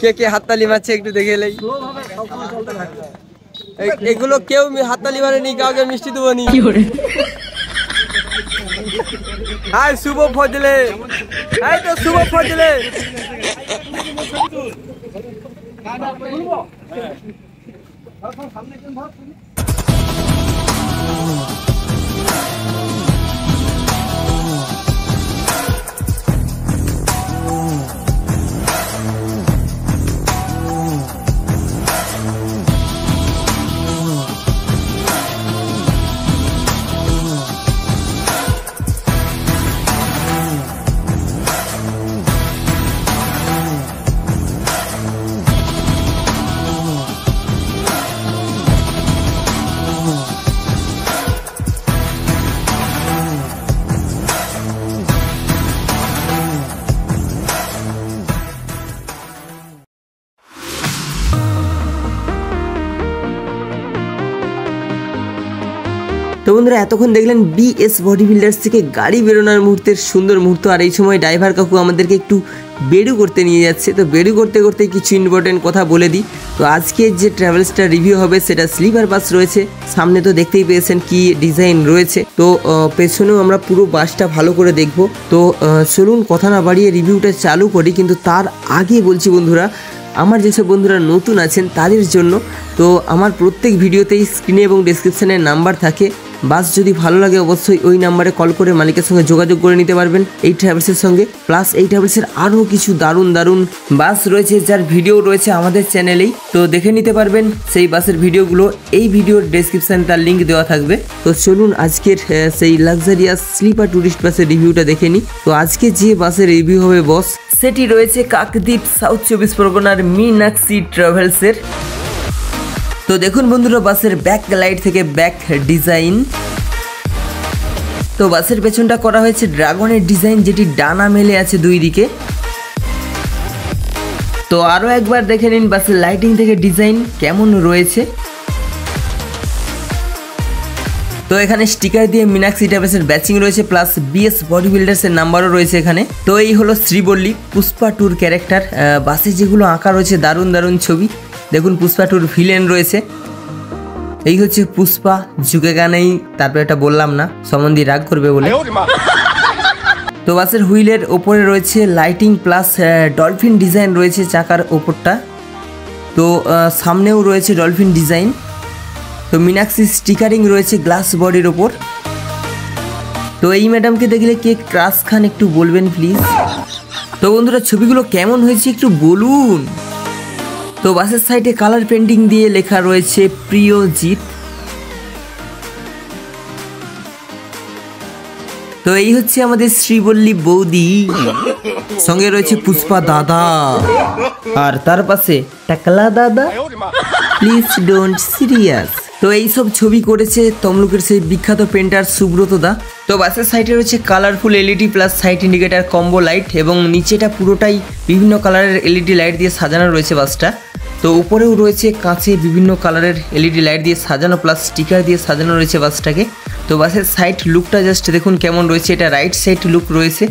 কে কে হাততালি মারছে একটু দেখে এলেই। এগুলো কেউ হাততালি মারেনি, কাউকে মিষ্টি দেবো নি। হাই শুভ ফজলে, এই তো শুভ ফজলে। তো বন্ধুরা এতক্ষণ দেখলেন বিএস বডি বিল্ডার্স থেকে গাড়ি বেরোনোর মুহূর্তের সুন্দর মুহূর্ত। আর এই সময় ড্রাইভার কাকু আমাদেরকে একটু বেড়ু করতে নিয়ে যাচ্ছে। তো বেড়ু করতে করতে কিছু ইম্পর্টেন্ট কথা বলে দিই। তো আজকে যে ট্রাভেলসটা রিভিউ হবে সেটা স্লিপার বাস রয়েছে। সামনে তো দেখতেই পেয়েছেন কি ডিজাইন রয়েছে। তো পেছনেও আমরা পুরো বাসটা ভালো করে দেখব। তো চলুন কথা না বাড়িয়ে রিভিউটা চালু করি। কিন্তু তার আগে বলছি বন্ধুরা, আমার যেসব বন্ধুরা নতুন আছেন তাদের জন্য, তো আমার প্রত্যেক ভিডিওতেই স্ক্রিনে এবং ডেসক্রিপশানে নাম্বার থাকে। বাস যদি ভালো লাগে অবশ্যই ওই নাম্বারে কল করে মালিকের সঙ্গে যোগাযোগ করে নিতে পারবেন এই ট্রাভেলসের সঙ্গে। প্লাস এই ট্রাভেলসের আরও কিছু দারুণ দারুণ বাস রয়েছে যার ভিডিও রয়েছে আমাদের চ্যানেলেই, তো দেখে নিতে পারবেন সেই বাসের ভিডিওগুলো। এই ভিডিওর ডেসক্রিপশানে তার লিঙ্ক দেওয়া থাকবে। তো চলুন আজকের সেই লাক্সারিয়াস স্লিপার ট্যুরিস্ট বাসের রিভিউটা দেখে নিই। তো আজকে যে বাসের রিভিউ হবে বস, সেটি রয়েছে কাকদ্বীপ সাউথ 24 পরগনার মীনাক্ষী ট্রাভেলসের। তো দেখুন বন্ধুরা বাসের ব্যাক লাইট থেকে ব্যাক ডিজাইন। তো বাসের পেছনটা করা হয়েছে ড্রাগনের ডিজাইন, যেটি ডানা মেলে আছে দুই দিকে। তো আরও একবার দেখে নিন বাসের লাইটিং থেকে ডিজাইন কেমন রয়েছে। তো এখানে স্টিকার দিয়ে মীনাক্ষী ট্রাভেলসের ব্যাচিং রয়েছে, প্লাস বিএস বডি বিল্ডার্সের নাম্বারও রয়েছে এখানে। তো এই হলো শ্রীবল্লী পুষ্পা টুর ক্যারেক্টার। বাসে যেগুলো আঁকা রয়েছে দারুণ দারুণ ছবি। দেখুন পুষ্পা টুর ভিলেন রয়েছে, এই হচ্ছে পুষ্পা, ঝুঁকে গানেই। তারপর এটা বললাম না, সম্বন্ধী রাগ করবে বলে। তো বাসের হুইলের ওপরে রয়েছে লাইটিং প্লাস ডলফিন ডিজাইন রয়েছে চাকার ওপরটা। তো সামনেও রয়েছে ডলফিন ডিজাইন। তো মীনাক্ষী স্টিকারিং রয়েছে গ্লাস বডির ওপর। তো এই ম্যাডামকে দেখলে কে ক্রাশ খান একটু বলবেন প্লিজ। তো বন্ধুরা ছবিগুলো কেমন হয়েছে একটু বলুন। তো বাসের সাইডে কালার পেন্টিং দিয়ে লেখা রয়েছে প্রিয়জিৎ। তো এই হচ্ছে আমাদের শ্রীবল্লী বৌদি, সঙ্গে রয়েছে পুষ্পা দাদা, আর তার পাশে টাকলা দাদা, প্লিজ ডোন্ট সিরিয়াস। তো এইসব ছবি করেছে তমলুকের সেই বিখ্যাত পেন্টার সুব্রত দা। তো বাসের সাইডে রয়েছে colourful LED plus side indicator combo light, এবং নিচেটা পুরোটাই বিভিন্ন কালারের এলইডি লাইট দিয়ে সাজানো রয়েছে বাসটা। তো উপরেও রয়েছে কাঁচে বিভিন্ন কালারের এলইডি লাইট দিয়ে সাজানো, প্লাস স্টিকার দিয়ে সাজানো রয়েছে বাসটাকে। তো বাসের সাইড লুকটা জাস্ট দেখুন কেমন রয়েছে, এটা রাইট সাইড লুক রয়েছে।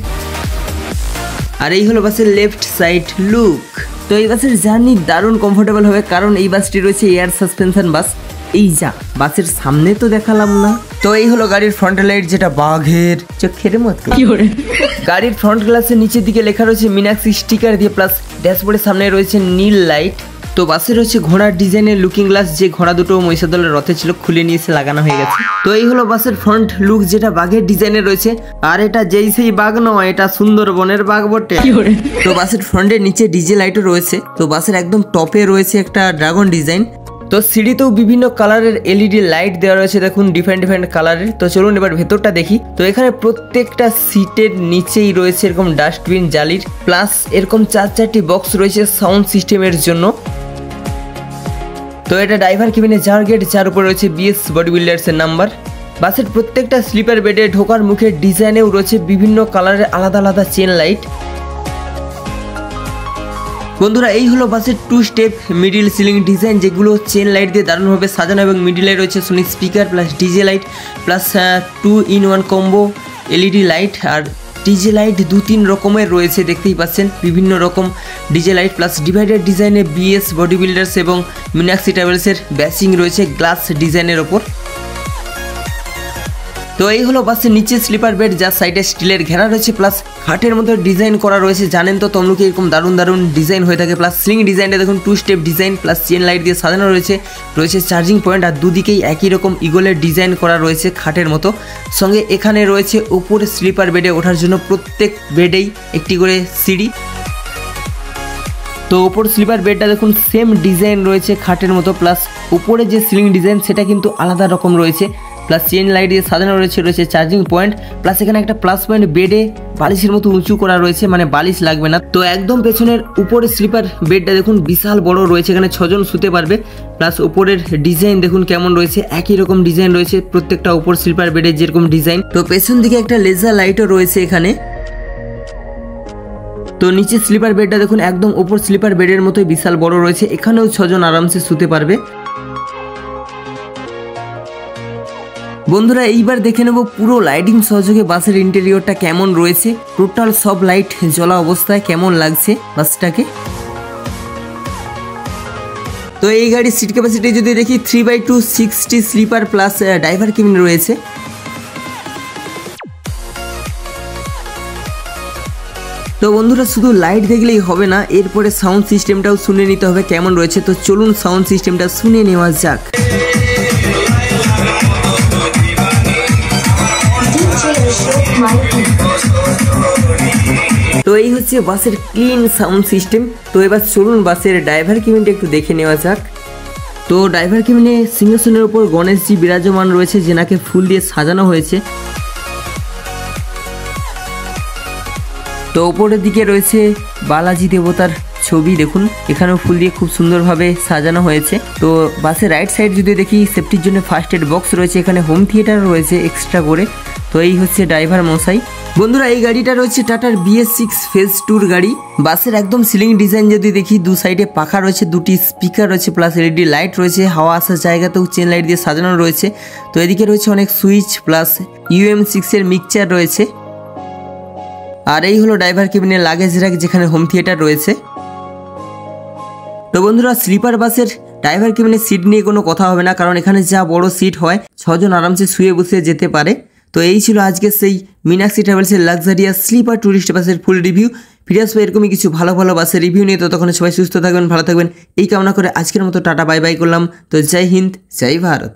আর এই হলো বাসের লেফট সাইড লুক। তো এই বাসের জার্নি দারুণ কমফোর্টেবল হবে, কারণ এই বাসটি রয়েছে এয়ার সাসপেনশন বাস। এই যা বাসের সামনে তো দেখালাম না। তো এই হলো গাড়ির ফ্রন্ট লাইট, যেটা বাঘের চোখের মতো। গাড়ির ফ্রন্ট গ্লাসের নিচের দিকে লেখা রয়েছে মীনাক্ষী স্টিকার দিয়ে, প্লাস ড্যাশবোর্ডের সামনে রয়েছে নীল লাইট। তো বাসে রয়েছে ঘোড়ার ডিজাইনের লুকিং গ্লাস, যে ঘোড়া দুটো মহিষাদলের রথে ছিল খুলে নিয়ে এসে লাগানো হয়ে গেছে। তো এই হলো বাসের ফ্রন্ট লুক, যেটা বাঘের ডিজাইনের রয়েছে। আর এটা যেই সেই বাঘ নয়, এটা সুন্দরবনের বাঘ বটে। তো বাসের ফ্রন্টের নিচে ডিজে লাইটও রয়েছে। তো বাসের একদম টপে রয়েছে একটা ড্রাগন ডিজাইন। তো সিঁড়িতেও বিভিন্ন কালারের এলইডি লাইট দেওয়া রয়েছে, দেখুন ডিফারেন্ট ডিফারেন্ট কালারের। তো চলুন এবার ভেতরটা দেখি। তো এখানে প্রত্যেকটা সিটের নিচেই রয়েছে এরকম ডাস্টবিন জালির, প্লাস এরকম 4-4টি বক্স রয়েছে সাউন্ড সিস্টেমের জন্য। তো এটা ড্রাইভার কেবিনে যাওয়ার গেট, যার উপর রয়েছে বিএস বডি বিল্ডার্সের নাম্বার। বাসের প্রত্যেকটা স্লিপার বেডে ঢোকার মুখের ডিজাইনেও রয়েছে বিভিন্ন কালারের আলাদা আলাদা চেন লাইট। বন্ধুরা এই হলো বাসের 2 স্টেপ মিডিল সিলিং ডিজাইন, যেগুলো চেন লাইট দিয়ে দারুণভাবে সাজানো, এবং মিডিলে রয়েছে Sony speaker plus DJ light plus 2-in-1 combo LED light. আর ডিজে লাইট 2-3 রকমের রয়েছে, দেখতেই পাচ্ছেন বিভিন্ন রকম ডিজে লাইট, প্লাস ডিভাইডার ডিজাইনে বিএস বডি বিল্ডার্স এবং মিনাক্সি ট্রাভেলসের ব্যাসিং রয়েছে গ্লাস ডিজাইনের ওপর। তো এই হলো বাসের নিচে স্লিপার বেড, যার সাইডে স্টিলের ঘেরা রয়েছে, প্লাস খাটের মতো ডিজাইন করা রয়েছে। জানেন তো তমলুকে এরকম দারুণ দারুণ ডিজাইন হয়ে থাকে। প্লাস স্লিং ডিজাইনটা দেখুন 2 step design, plus chain light দিয়ে সাজানো রয়েছে, রয়েছে চার্জিং পয়েন্ট, আর দুদিকেই একই রকম ইগলের ডিজাইন করা রয়েছে খাটের মতো। সঙ্গে এখানে রয়েছে উপরে স্লিপার বেডে ওঠার জন্য প্রত্যেক বেডেই একটি করে সিঁড়ি। তো ওপর স্লিপার বেডটা দেখুন সেম ডিজাইন রয়েছে খাটের মতো, প্লাস উপরে যে সিলিং ডিজাইন সেটা কিন্তু আলাদা রকম রয়েছে, প্লাস চেন লাইট দিয়ে সাজানো রয়েছে চার্জিং পয়েন্ট, প্লাস এখানে একটা প্লাস পয়েন্ট বেডে বালিশের মতো উঁচু করা রয়েছে, মানে বালিশ লাগবে না। তো একদম পেছনের উপরে স্লিপার বেডটা দেখুন বিশাল বড় রয়েছে, এখানে 6 জন শুতে পারবে। প্লাস উপরের ডিজাইন দেখুন কেমন রয়েছে, একই রকম ডিজাইন রয়েছে প্রত্যেকটা উপর স্লিপার বেডের যেরকম ডিজাইন। তো পেছন দিকে একটা লেজার লাইটও রয়েছে এখানে। তো নিচে স্লিপার বেডটা দেখুন একদম উপর স্লিপার বেডের মতোই বিশাল বড় রয়েছে, এখানেও 6 জন আরামসে শুতে পারবে। বন্ধুরা এইবার দেখে নেব পুরো লাইটিং সহযোগে বাসের ইন্টেরিয়রটা কেমন রয়েছে, টোটাল সব লাইট জ্বলা অবস্থায় কেমন লাগছে বাসটাকে। তো এই গাড়ির সিট ক্যাপাসিটি যদি দেখি 3/2 60 স্লিপার প্লাস ড্রাইভার কেবিন রয়েছে। তো বন্ধুরা শুধু লাইট দেখলেই হবে না, এরপরে সাউন্ড সিস্টেমটাও শুনে নিতে হবে কেমন রয়েছে। তো চলুন সাউন্ড সিস্টেমটা শুনে নেওয়া যাক। তো এই হচ্ছে বাসের ক্লিন সাউন্ড সিস্টেম। তো এবার চলুন বাসের ড্রাইভার কেবিনটা একটু দেখে নেওয়া যাক। তো ড্রাইভার কেবিনে সিংহাসনের উপর গণেশজি বিরাজমান রয়েছে, যেনাকে ফুল দিয়ে সাজানো হয়েছে। তো উপরের দিকে রয়েছে বালাজি দেবতার ছবি, দেখুন এখানেও ফুল দিয়ে খুব সুন্দরভাবে সাজানো হয়েছে। তো বাসের রাইট সাইড যদি দেখি সেফটির জন্য ফার্স্ট এড বক্স রয়েছে, এখানে হোম থিয়েটার রয়েছে এক্সট্রা করে। তো এই হচ্ছে ড্রাইভার মশাই। বন্ধুরা এই গাড়িটা রয়েছে টাটার BS6 ফেজ 2 গাড়ি। বাসের একদম সিলিং ডিজাইন যদি দেখি, 2 সাইডে পাখা রয়েছে, 2টি স্পিকার রয়েছে, প্লাস এলইডি লাইট রয়েছে, হাওয়া আসার জায়গাতেও চেন লাইট দিয়ে সাজানো রয়েছে। তো এদিকে রয়েছে অনেক সুইচ, প্লাস UM6 এর মিক্সচার রয়েছে। আর এই হলো ড্রাইভার কেবিনের লাগেজ র্যাক, যেখানে হোম থিয়েটার রয়েছে। তো বন্ধুরা স্লিপার বাসের ড্রাইভার কেবিনের সিট নিয়ে কোনো কথা হবে না, কারণ এখানে যা বড় সিট হয় 6 জন আরামসে শুয়ে বসে যেতে পারে। তো এই ছিল আজকে সেই মিনাক্সি ট্রাভেলসের লাক্সারিয়াস স্লিপার ট্যুরিস্ট বাসের ফুল রিভিউ। ফিরে আসবো এরকমই কিছু ভালো ভালো বাসের রিভিউ নিয়ে। তো তখন সবাই সুস্থ থাকবেন, ভালো থাকবেন এই কামনা করে আজকের মতো টাটা বাই বাই করলাম। তো জয় হিন্দ, জয় ভারত।